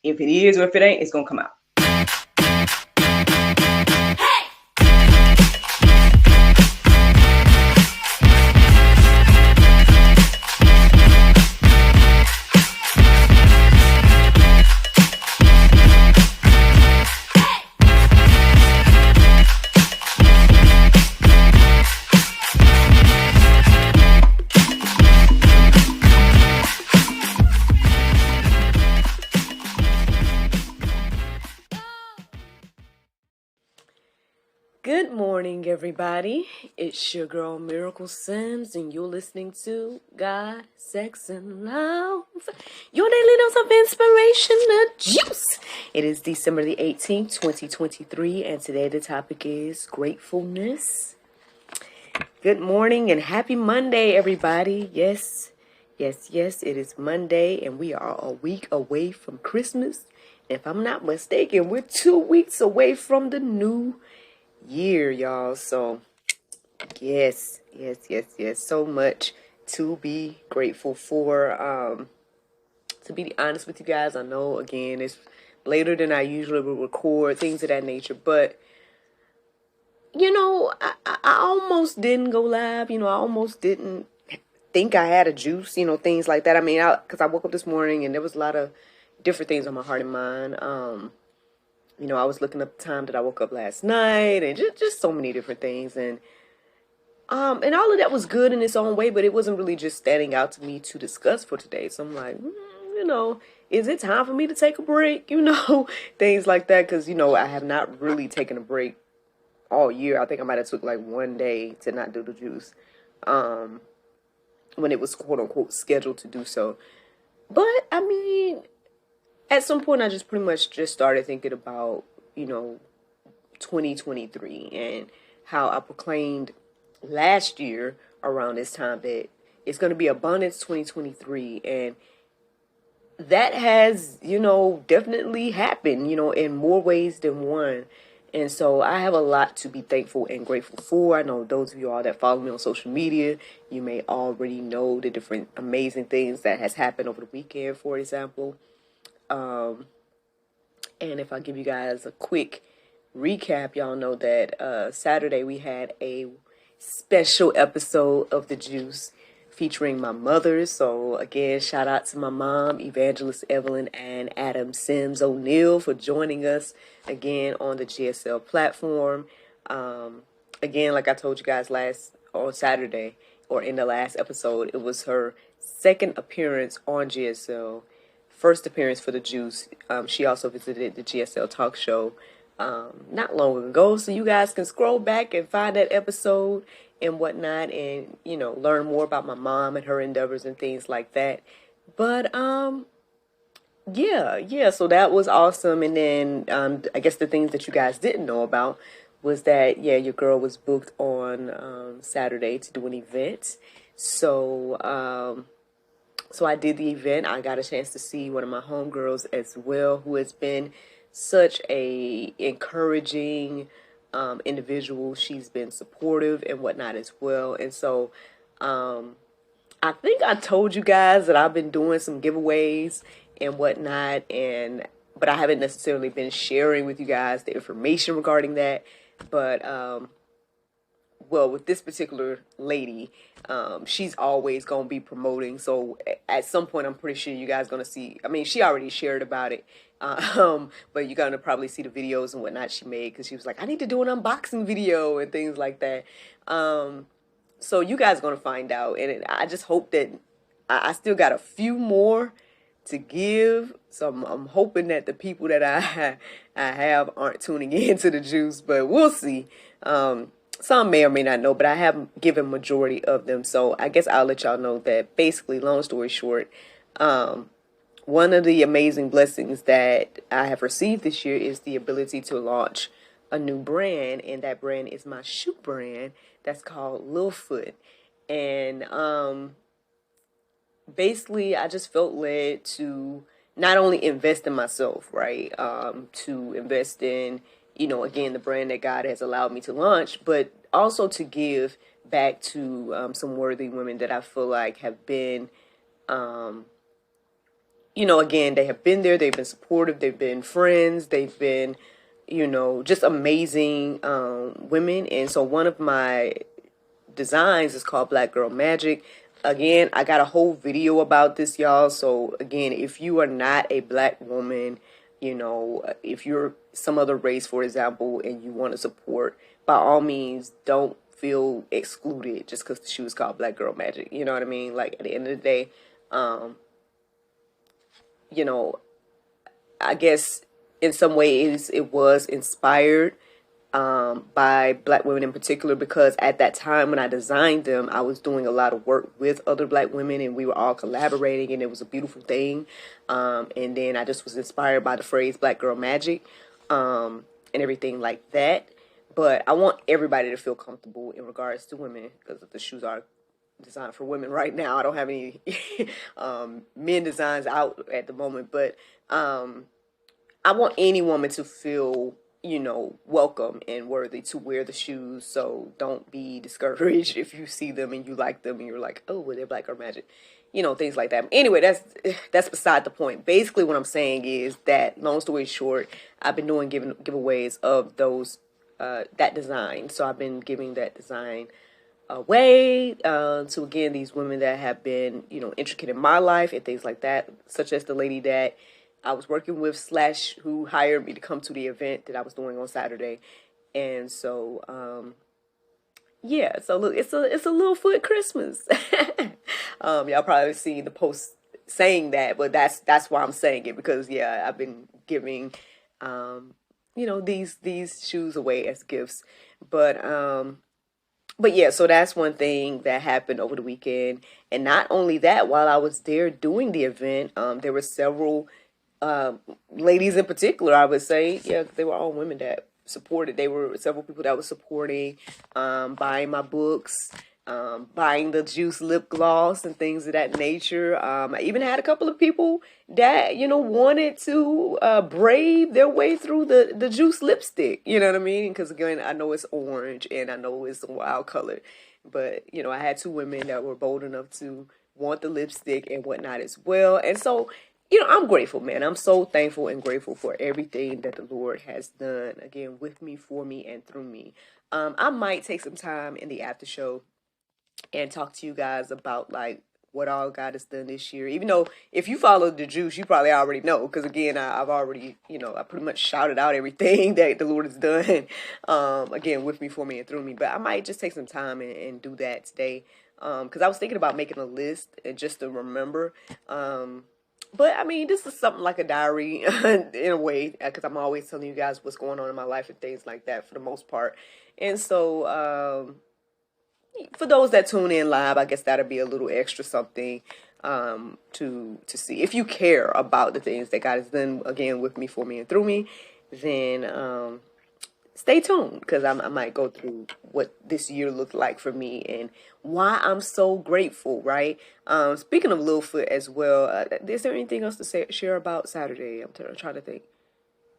If it is or if it ain't, it's going to come out. Good morning, everybody. It's your girl, Miracle Sims, and you're listening to God, Sex, and Love, your daily dose of inspiration, the juice. It is December the 18th, 2023, and today the topic is gratefulness. Good morning and happy Monday, everybody. Yes, it is Monday, and we are a week away from Christmas. If I'm not mistaken, we're 2 weeks away from the new year, y'all. So yes, so much to be grateful for. To be honest with you guys, I know again it's later than I usually would record, things of that nature, but I almost didn't go live. I almost didn't think I had a juice, things like that. I mean, because I woke up this morning and there was a lot of different things on my heart and mind. I was looking up the time that I woke up last night and just so many different things. And all of that was good in its own way, but it wasn't really just standing out to me to discuss for today. So I'm like, is it time for me to take a break? Things like that. Because, I have not really taken a break all year. I think I might have took like one day to not do the juice when it was quote unquote scheduled to do so. But I mean, at some point, I just pretty much just started thinking about, 2023 and how I proclaimed last year around this time that it's going to be abundance 2023. And that has, definitely happened, in more ways than one. And so I have a lot to be thankful and grateful for. I know those of you all that follow me on social media, you may already know the different amazing things that has happened over the weekend, for example. And if I give you guys a quick recap, y'all know that Saturday we had a special episode of The Juice featuring my mother. So again, shout out to my mom, Evangelist Evelyn and Adam Sims O'Neill, for joining us again on the GSL platform. Again, like I told you guys on Saturday or in the last episode, it was her second appearance on GSL. First appearance for The Juice. She also visited the GSL talk show not long ago, so you guys can scroll back and find that episode and whatnot, and learn more about my mom and her endeavors and things like that. But yeah, so that was awesome. And then I guess the things that you guys didn't know about was that your girl was booked on Saturday to do an event. So I did the event. I got a chance to see one of my homegirls as well, who has been such a encouraging individual. She's been supportive and whatnot as well. And so I think I told you guys that I've been doing some giveaways and whatnot, but I haven't necessarily been sharing with you guys the information regarding that. But well, with this particular lady, she's always going to be promoting. So at some point, I'm pretty sure you guys going to see. I mean, she already shared about it. But you're going to probably see the videos and whatnot she made, because she was like, I need to do an unboxing video and things like that. So you guys are going to find out. And I just hope that I still got a few more to give. So I'm hoping that the people that I have aren't tuning into the juice, but we'll see. Some may or may not know, but I have given majority of them. So I guess I'll let y'all know that basically, long story short, one of the amazing blessings that I have received this year is the ability to launch a new brand. And that brand is my shoe brand that's called Littlefoot. And basically, I just felt led to not only invest in myself, right? To invest in, again, the brand that God has allowed me to launch, but also to give back to some worthy women that I feel like have been again, they have been there, they've been supportive, they've been friends, they've been, just amazing women. And so one of my designs is called Black Girl Magic. Again, I got a whole video about this, y'all. So again, if you are not a Black woman, if you're some other race, for example, and you want to support, by all means, don't feel excluded just because the shoe is called Black Girl Magic. You know what I mean? Like, at the end of the day, you know, I guess in some ways it was inspired by Black women in particular, because at that time when I designed them, I was doing a lot of work with other Black women and we were all collaborating, and it was a beautiful thing. And then I just was inspired by the phrase Black Girl Magic and everything like that. But I want everybody to feel comfortable in regards to women, because the shoes are designed for women right now. I don't have any men designs out at the moment, but I want any woman to feel, welcome and worthy to wear the shoes. So don't be discouraged if you see them and you like them and you're like, oh, well, they're Black Girl Magic, things like that. Anyway, that's beside the point. Basically, what I'm saying is that, long story short, I've been doing giveaways of those that design. So I've been giving that design away to, again, these women that have been, intricate in my life and things like that, such as the lady that I was working with / who hired me to come to the event that I was doing on Saturday. And so, yeah, so look, it's a little foot Christmas. Y'all probably seen the post saying that, but that's why I'm saying it, because yeah, I've been giving, these shoes away as gifts. But yeah, so that's one thing that happened over the weekend. And not only that, while I was there doing the event, there were several ladies in particular, I would say, yeah, they were all women that supported. They were several people that were supporting, buying my books, buying the juice lip gloss and things of that nature. I even had a couple of people that, wanted to brave their way through the juice lipstick. You know what I mean? Because again, I know it's orange and I know it's a wild color. But, I had 2 women that were bold enough to want the lipstick and whatnot as well. And so, I'm grateful, man. I'm so thankful and grateful for everything that the Lord has done, again, with me, for me, and through me. I might take some time in the after show and talk to you guys about, like, what all God has done this year. Even though if you follow the juice, you probably already know, because again, I've already, I pretty much shouted out everything that the Lord has done, again, with me, for me, and through me. But I might just take some time and do that today, because I was thinking about making a list and just to remember. But I mean, this is something like a diary in a way, because I'm always telling you guys what's going on in my life and things like that for the most part. And so, for those that tune in live, I guess that'll be a little extra something to see. If you care about the things that God has done, again, with me, for me, and through me, then stay tuned, because I might go through what this year looked like for me and why I'm so grateful, right? Speaking of Littlefoot as well, is there anything else to share about Saturday? I'm trying to think.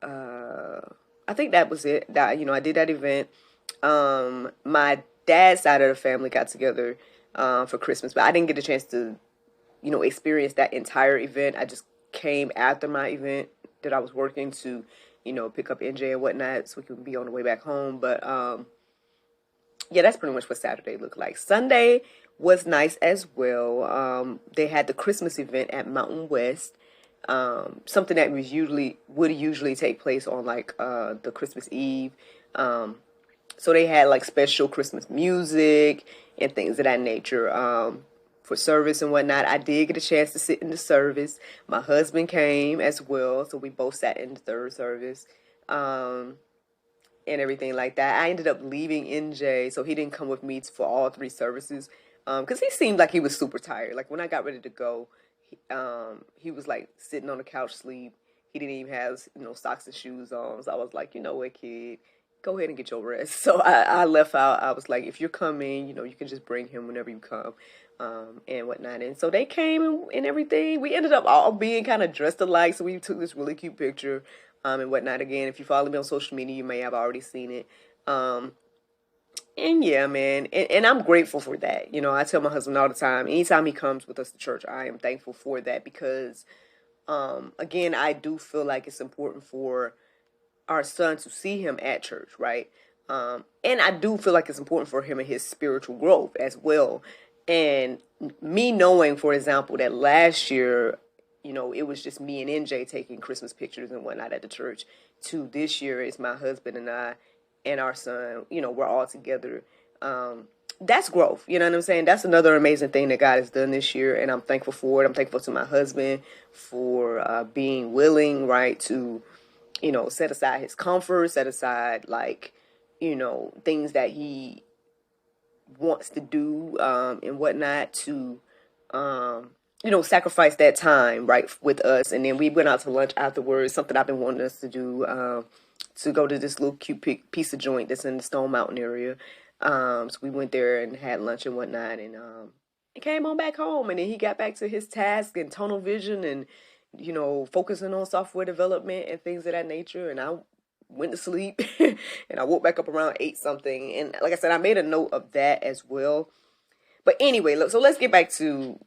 I think that was it. That, I did that event. My dad's side of the family got together for Christmas, but I didn't get a chance to, experience that entire event. I just came after my event that I was working to, pick up NJ and whatnot so we can be on the way back home. But yeah, that's pretty much what Saturday looked like. Sunday was nice as well. They had the Christmas event at Mountain West. Something that would usually take place on like the Christmas Eve. So they had like special Christmas music and things of that nature for service and whatnot. I did get a chance to sit in the service. My husband came as well, so we both sat in the third service and everything like that. I ended up leaving NJ, so he didn't come with me for all 3 services because he seemed like he was super tired. Like when I got ready to go, he was like sitting on the couch sleep. He didn't even have socks and shoes on. So I was like, you know what, kid, go ahead and get your rest. So I left out. I was like, if you're coming, you can just bring him whenever you come and whatnot. And so they came and everything. We ended up all being kind of dressed alike. So we took this really cute picture and whatnot. Again, if you follow me on social media, you may have already seen it. And yeah, man, and I'm grateful for that. I tell my husband all the time, anytime he comes with us to church, I am thankful for that, because Again, I do feel like it's important for our son to see him at church, right? And I do feel like it's important for him in his spiritual growth as well. And me knowing, for example, that last year, it was just me and NJ taking Christmas pictures and whatnot at the church, to this year it's my husband and I and our son, we're all together. That's growth. You know what I'm saying? That's another amazing thing that God has done this year, and I'm thankful for it. I'm thankful to my husband for being willing, right, to set aside his comfort, set aside things that he wants to do and whatnot to sacrifice that time right with us. And then we went out to lunch afterwards, something I've been wanting us to do, to go to this little cute piece of joint that's in the Stone Mountain area. So we went there and had lunch and whatnot, and he came on back home, and then he got back to his task and tunnel vision and focusing on software development and things of that nature. And I went to sleep and I woke back up around 8 something. And like I said, I made a note of that as well. But anyway, look, so let's get back to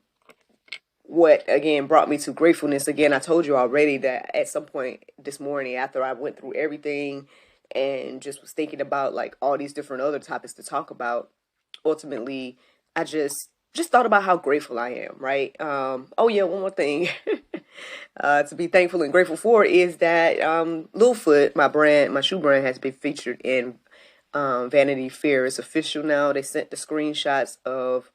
what, again, brought me to gratefulness. Again, I told you already that at some point this morning, after I went through everything and just was thinking about like all these different other topics to talk about, ultimately, I just thought about how grateful I am, right? Oh yeah, one more thing to be thankful and grateful for is that Littlefoot, my shoe brand, has been featured in Vanity Fair. It's official now. They sent the screenshots of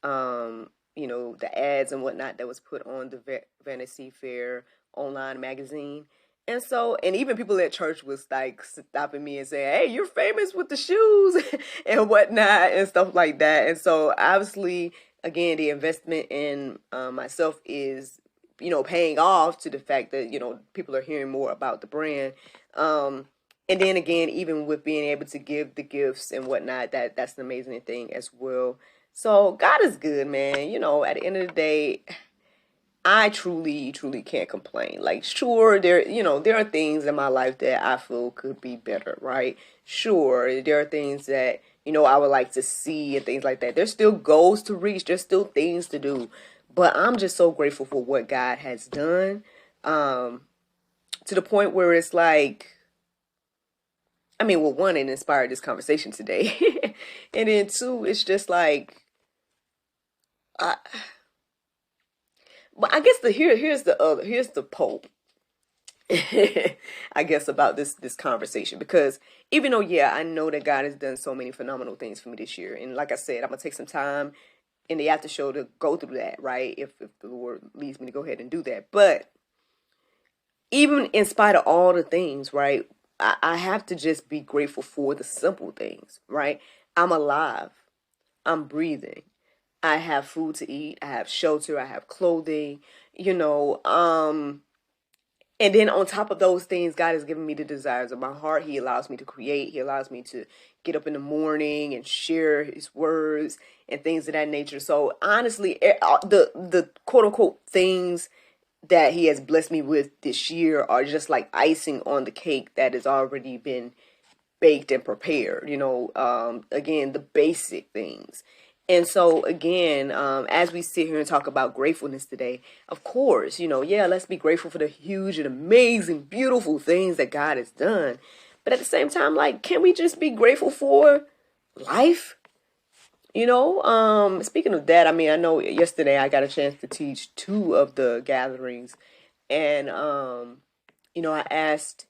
the ads and whatnot that was put on the Vanity Fair online magazine. And so, and even people at church was like stopping me and saying, "Hey, you're famous with the shoes," and whatnot and stuff like that. And so obviously, again, the investment in myself is, paying off to the fact that, people are hearing more about the brand. And then again, even with being able to give the gifts and whatnot, that's an amazing thing as well. So God is good, man. At the end of the day, I truly, truly can't complain. Like, sure, there are things in my life that I feel could be better, right? Sure, there are things that, I would like to see and things like that. There's still goals to reach. There's still things to do. But I'm just so grateful for what God has done, to the point where it's like, well, one, it inspired this conversation today. And then two, it's just like, but I guess here's the Pope. I guess about this conversation, because even though, yeah, I know that God has done so many phenomenal things for me this year, and like I said, I'm gonna take some time in the after show to go through that, right? If the Lord leads me to go ahead and do that. But even in spite of all the things, right, I have to just be grateful for the simple things, right? I'm alive. I'm breathing. I have food to eat. I have shelter. I have clothing, and then on top of those things, God has given me the desires of my heart. He allows me to create. He allows me to get up in the morning and share his words and things of that nature. So honestly, the quote unquote things that he has blessed me with this year are just like icing on the cake that has already been baked and prepared, again, the basic things. And so again, as we sit here and talk about gratefulness today, of course, let's be grateful for the huge and amazing, beautiful things that God has done. But at the same time, like, can we just be grateful for life? Speaking of that, I know yesterday I got a chance to teach 2 of the gatherings, and I asked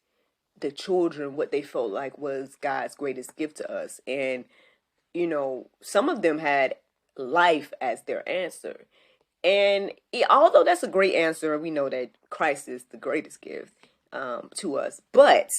the children what they felt like was God's greatest gift to us. And some of them had life as their answer. And although that's a great answer, we know that Christ is the greatest gift to us. But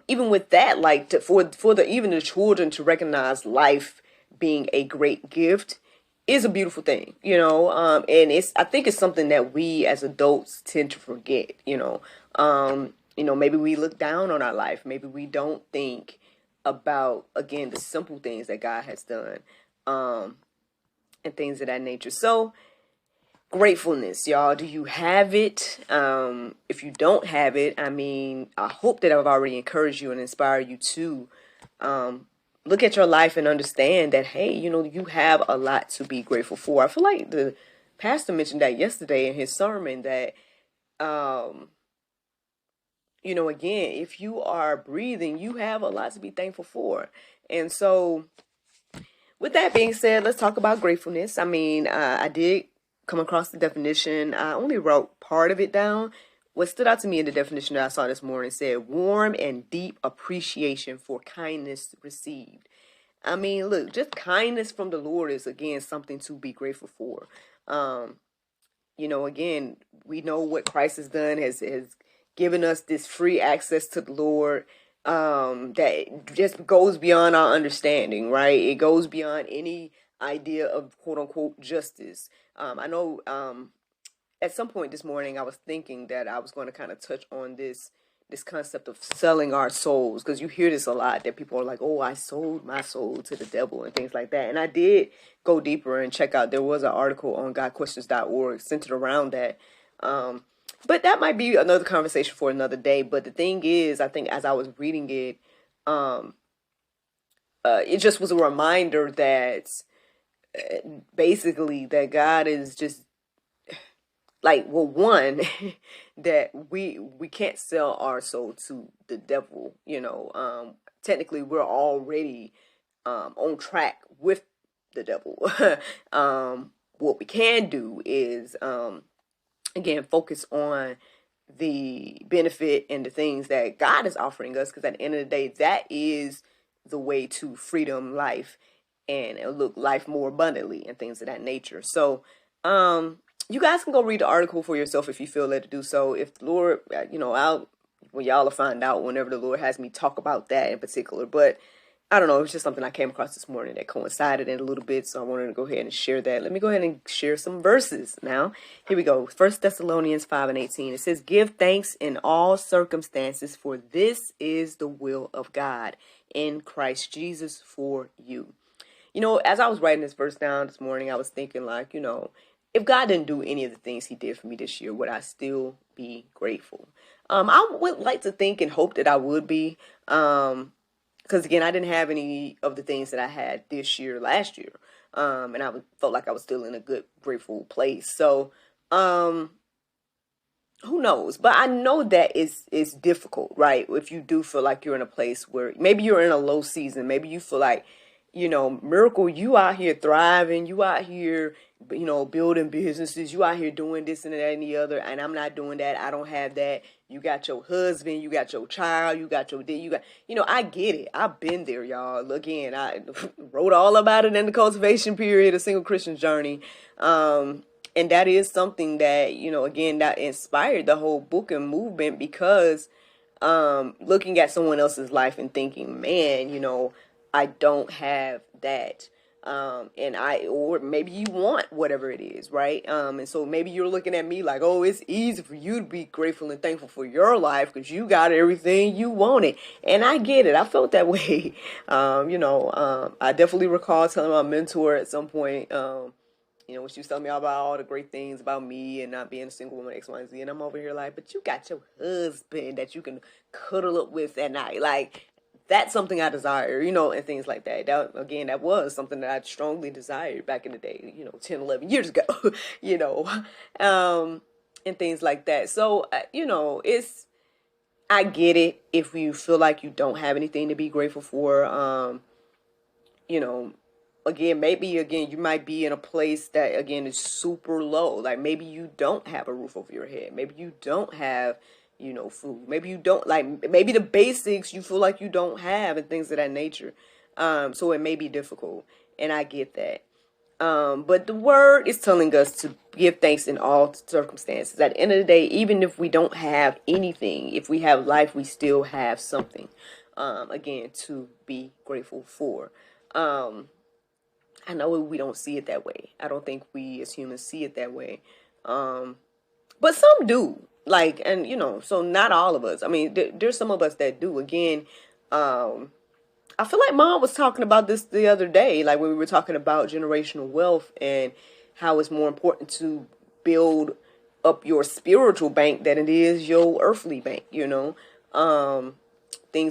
even with that, like even the children to recognize life being a great gift is a beautiful thing, and I think it's something that we as adults tend to forget, maybe we look down on our life. Maybe we don't think about, again, the simple things that God has done, and things of that nature. So gratefulness, y'all, do you have it? If you don't have it, I hope that I've already encouraged you and inspired you to look at your life and understand that, hey, you have a lot to be grateful for. I feel like the pastor mentioned that yesterday in his sermon, that again, if you are breathing, you have a lot to be thankful for. And so, with that being said, let's talk about gratefulness. I mean, I did come across the definition. I only wrote part of it down. What stood out to me in the definition that I saw this morning said warm and deep appreciation for kindness received. I mean, look, just kindness from the Lord is, again, something to be grateful for. Again, we know what Christ has done, has given us this free access to the Lord, that just goes beyond our understanding, right? It goes beyond any idea of quote unquote justice. I know at some point this morning I was thinking that I was going to kind of touch on this concept of selling our souls, because you hear this a lot, that people are like, oh, I sold my soul to the devil and things like that. And I did go deeper and check out, there was an article on godquestions.org centered around that. But that might be another conversation for another day. But the thing is, I think as I was reading it, it just was a reminder that basically that God is just like, well, one, that we can't sell our soul to the devil. Technically we're already on track with the devil. What we can do is again focus on the benefit and the things that God is offering us, because at the end of the day, that is the way to freedom, life, and life more abundantly and things of that nature. So you guys can go read the article for yourself if you feel led to do so. If the Lord, y'all will find out whenever the Lord has me talk about that in particular. But I don't know, it's just something I came across this morning that coincided in a little bit, so I wanted to go ahead and share that. Let me go ahead and share some verses now. Here we go. 1 Thessalonians 5:18. It says, give thanks in all circumstances, for this is the will of God in Christ Jesus for you. As I was writing this verse down this morning, I was thinking like, if God didn't do any of the things he did for me this year, would I still be grateful? I would like to think and hope that I would be. Because again, I didn't have any of the things that I had this year, last year. And I felt like I was still in a good, grateful place. So, who knows? But I know that it's difficult, right? If you do feel like you're in a place where maybe you're in a low season, maybe you feel like, Miracle, you out here thriving, you out here, building businesses, you out here doing this and that and the other, and I'm not doing that. I don't have that. You got your husband, you got your child, you got, I get it. I've been there, y'all. Again, I wrote all about it in the cultivation period, A Single Christian Journey. And that is something that, again, that inspired the whole book and movement, because looking at someone else's life and thinking, man, I don't have that. Or maybe you want whatever it is, right? And so maybe you're looking at me like, oh, it's easy for you to be grateful and thankful for your life because you got everything you wanted. And I get it. I felt that way. I definitely recall telling my mentor at some point, when she was telling me about all the great things about me and not being a single woman, X, Y, and Z. And I'm over here like, but you got your husband that you can cuddle up with at night. Like, that's something I desire, and things like that. That was something that I strongly desired back in the day, 10, 11 years ago, and things like that. So, I get it if you feel like you don't have anything to be grateful for. Maybe you might be in a place that, again, is super low. Like maybe you don't have a roof over your head. Maybe you don't have food. Maybe you don't maybe the basics you feel like you don't have and things of that nature. So it may be difficult, and I get that. But the word is telling us to give thanks in all circumstances. At the end of the day, even if we don't have anything, if we have life, we still have something, again, to be grateful for. I know we don't see it that way. I don't think we as humans see it that way. But some do. So not all of us. I mean, there's some of us that do. Again, I feel like Mom was talking about this the other day, like when we were talking about generational wealth and how it's more important to build up your spiritual bank than it is your earthly bank, things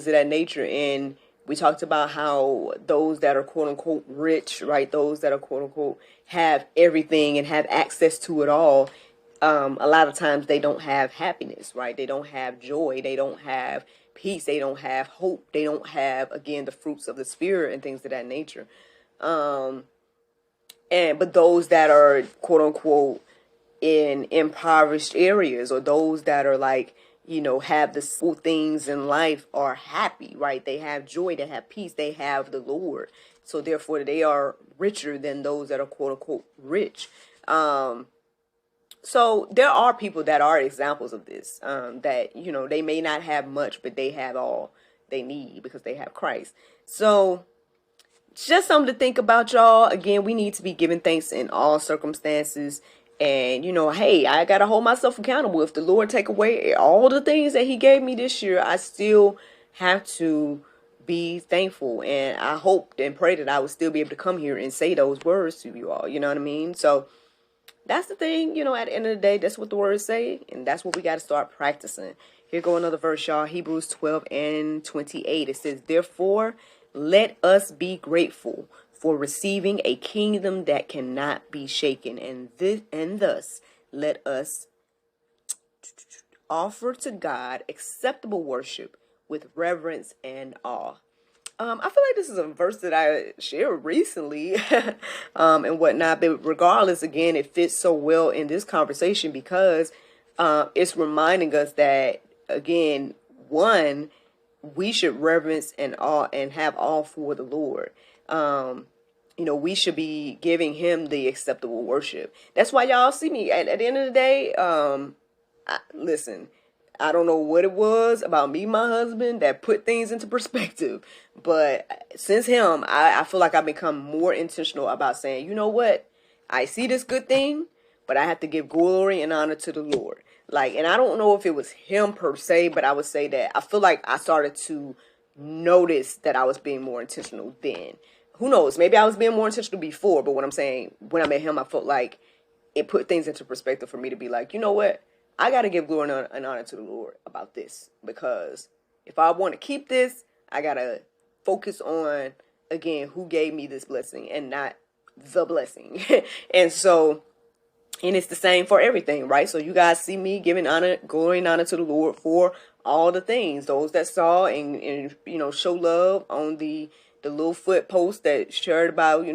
of that nature. And we talked about how those that are quote unquote rich, right? Those that are quote unquote have everything and have access to it all. a lot of times they don't have happiness, right? They don't have joy. They don't have peace. They don't have hope. They don't have, again, the fruits of the spirit and things of that nature. But those that are quote unquote in impoverished areas, or those that are like, have the simple things in life, are happy, right? They have joy, they have peace, they have the Lord. So therefore they are richer than those that are quote unquote rich. So there are people that are examples of this, that, they may not have much, but they have all they need because they have Christ. So just something to think about, y'all. Again, we need to be giving thanks in all circumstances. And, hey, I got to hold myself accountable. If the Lord take away all the things that he gave me this year, I still have to be thankful. And I hope and pray that I will still be able to come here and say those words to you all. You know what I mean? So that's the thing, at the end of the day, that's what the words say. And that's what we got to start practicing. Here go another verse, y'all. Hebrews 12:28. It says, therefore, let us be grateful for receiving a kingdom that cannot be shaken. And thus, let us offer to God acceptable worship with reverence and awe. I feel like this is a verse that I shared recently and whatnot, but regardless, again, it fits so well in this conversation because it's reminding us that, again, one, we should reverence and awe and have awe for the Lord. We should be giving him the acceptable worship. That's why y'all see me at the end of the day. Listen, I don't know what it was about me, my husband, that put things into perspective. But since him, I feel like I've become more intentional about saying, you know what? I see this good thing, but I have to give glory and honor to the Lord. And I don't know if it was him per se, but I would say that I feel like I started to notice that I was being more intentional then. Who knows? Maybe I was being more intentional before, but what I'm saying, when I met him, I felt like it put things into perspective for me to be like, you know what? I got to give glory and honor to the Lord about this, because if I want to keep this, I got to focus on, again, who gave me this blessing and not the blessing. And it's the same for everything, right? So you guys see me giving honor, glory and honor to the Lord for all the things. Those that saw and show love on the little foot post that shared about,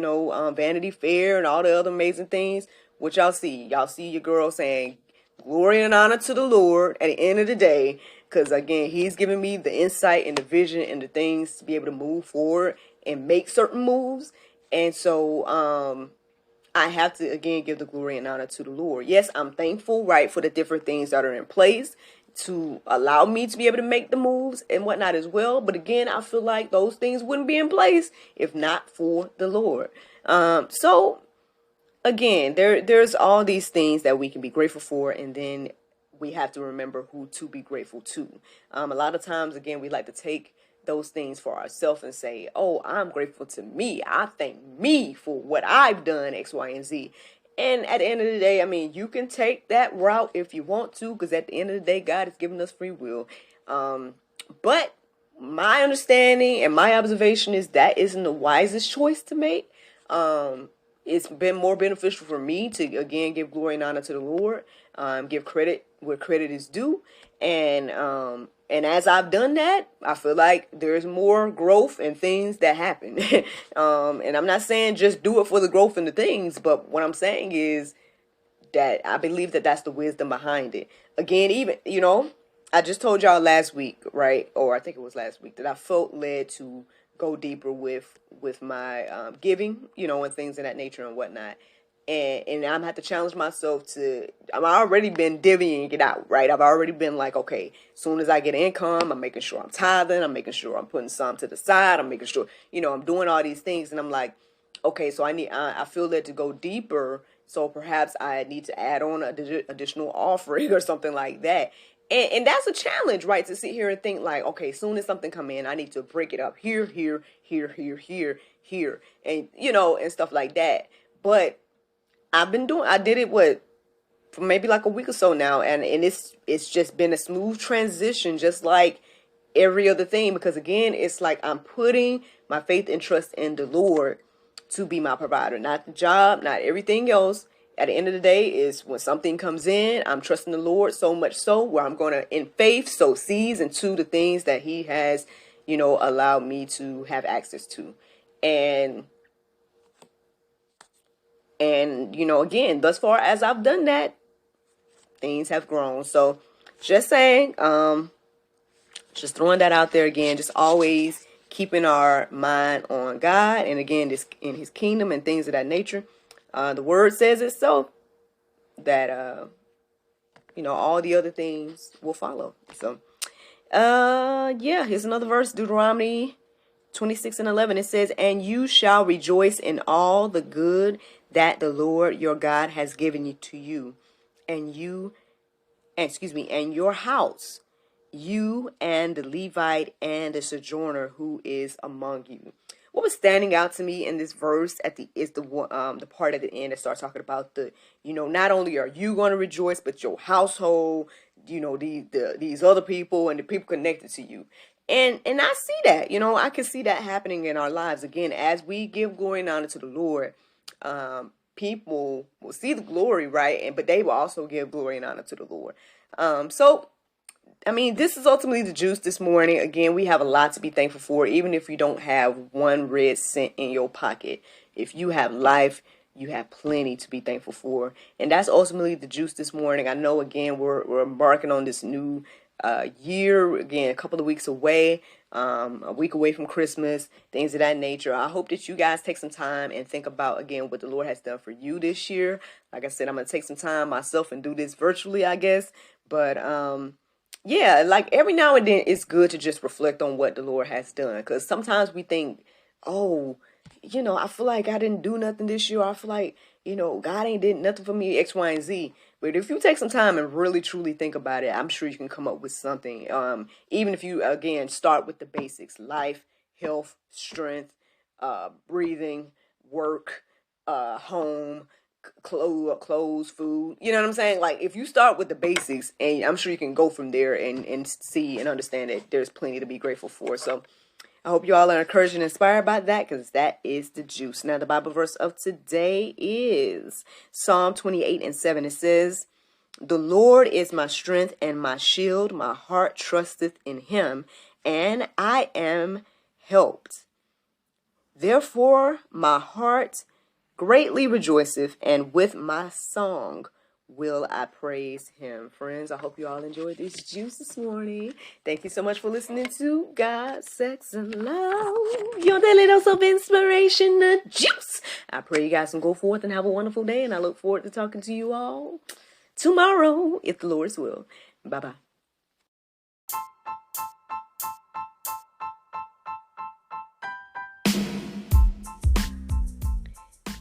Vanity Fair and all the other amazing things. What y'all see? Y'all see your girl saying glory and honor to the Lord at the end of the day, because again, he's giving me the insight and the vision and the things to be able to move forward and make certain moves. And so I have to, again, give the glory and honor to the Lord. Yes, I'm thankful, right, for the different things that are in place to allow me to be able to make the moves and whatnot as well. But again, I feel like those things wouldn't be in place if not for the Lord. So again, there's all these things that we can be grateful for, and then we have to remember who to be grateful to. A lot of times, again, we like to take those things for ourselves and say, oh, I'm grateful to me. I thank me for what I've done, X, Y, and Z. And at the end of the day, I mean, you can take that route if you want to, because at the end of the day, God has given us free will. But my understanding and my observation is that isn't the wisest choice to make. It's been more beneficial for me to, again, give glory and honor to the Lord, give credit where credit is due. And as I've done that, I feel like there's more growth and things that happen. And I'm not saying just do it for the growth and the things, but what I'm saying is that I believe that that's the wisdom behind it. Again, even, I just told y'all last week, right? Or I think it was last week, that I felt led to go deeper with my giving, and things of that nature and whatnot. And I'm have to challenge myself I've already been divvying it out, right? I've already been like, okay, as soon as I get income, I'm making sure I'm tithing. I'm making sure I'm putting some to the side. I'm making sure, I'm doing all these things. And I'm like, okay, so I feel led to go deeper. So perhaps I need to add on an additional offering or something like that. And that's a challenge, right? To sit here and think like, okay, as soon as something come in, I need to break it up here, and, and stuff like that. But I did it, for maybe like a week or so now. And it's just been a smooth transition, just like every other thing. Because again, it's like I'm putting my faith and trust in the Lord to be my provider, not the job, not everything else. at the end of the day is when something comes in, I'm trusting the Lord so much so where I'm going to, in faith, sow seeds into the things that he has, allowed me to have access to. And again, thus far as I've done that, things have grown. So just saying, just throwing that out there again, just always keeping our mind on God. And again, this in his kingdom and things of that nature. The word says it so that, all the other things will follow. So, here's another verse, Deuteronomy 26:11. It says, "And you shall rejoice in all the good that the Lord your God has given you to you, and your house, you and the Levite and the sojourner who is among you." What was standing out to me in this verse is the part at the end that starts talking about not only are you going to rejoice, but your household, these other people and the people connected to you. And I see that, I can see that happening in our lives. Again, as we give glory and honor to the Lord, people will see the glory, right? But they will also give glory and honor to the Lord. This is ultimately the juice this morning. Again, we have a lot to be thankful for, even if you don't have 1 red cent in your pocket. If you have life, you have plenty to be thankful for. And that's ultimately the juice this morning. I know, again, we're embarking on this new year, again, a couple of weeks away, a week away from Christmas, things of that nature. I hope that you guys take some time and think about, again, what the Lord has done for you this year. Like I said, I'm going to take some time myself and do this virtually, I guess. But, like every now and then it's good to just reflect on what the Lord has done. Because sometimes we think, I feel like I didn't do nothing this year. I feel like, God ain't did nothing for me, X, Y, and Z. But if you take some time and really, truly think about it, I'm sure you can come up with something. Even if you, again, start with the basics: life, health, strength, breathing, work, home, clothes, food. You know what I'm saying? Like, if you start with the basics, and I'm sure you can go from there and see and understand that there's plenty to be grateful for. So I hope you all are encouraged and inspired by that, because that is the juice. Now, the Bible verse of today is Psalm 28:7. It says, "The Lord is my strength and my shield. My heart trusteth in him, and I am helped. Therefore my heart greatly rejoiceth, and with my song will I praise him." Friends, I hope you all enjoyed this juice this morning. Thank you so much for listening to God, Sex, and Love, your daily dose of inspiration and juice. I pray you guys can go forth and have a wonderful day, and I look forward to talking to you all tomorrow, if the Lord's will. Bye-bye.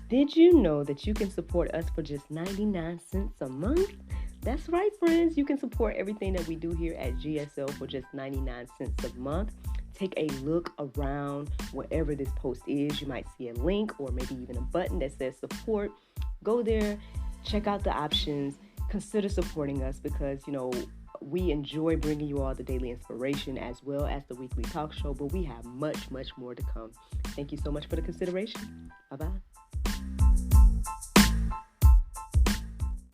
Did you know that you can support us for just 99 cents a month? That's right, friends. You can support everything that we do here at GSL for just 99 cents a month. Take a look around wherever this post is. You might see a link or maybe even a button that says support. Go there, check out the options, consider supporting us, because, we enjoy bringing you all the daily inspiration as well as the weekly talk show, but we have much, much more to come. Thank you so much for the consideration. Bye-bye.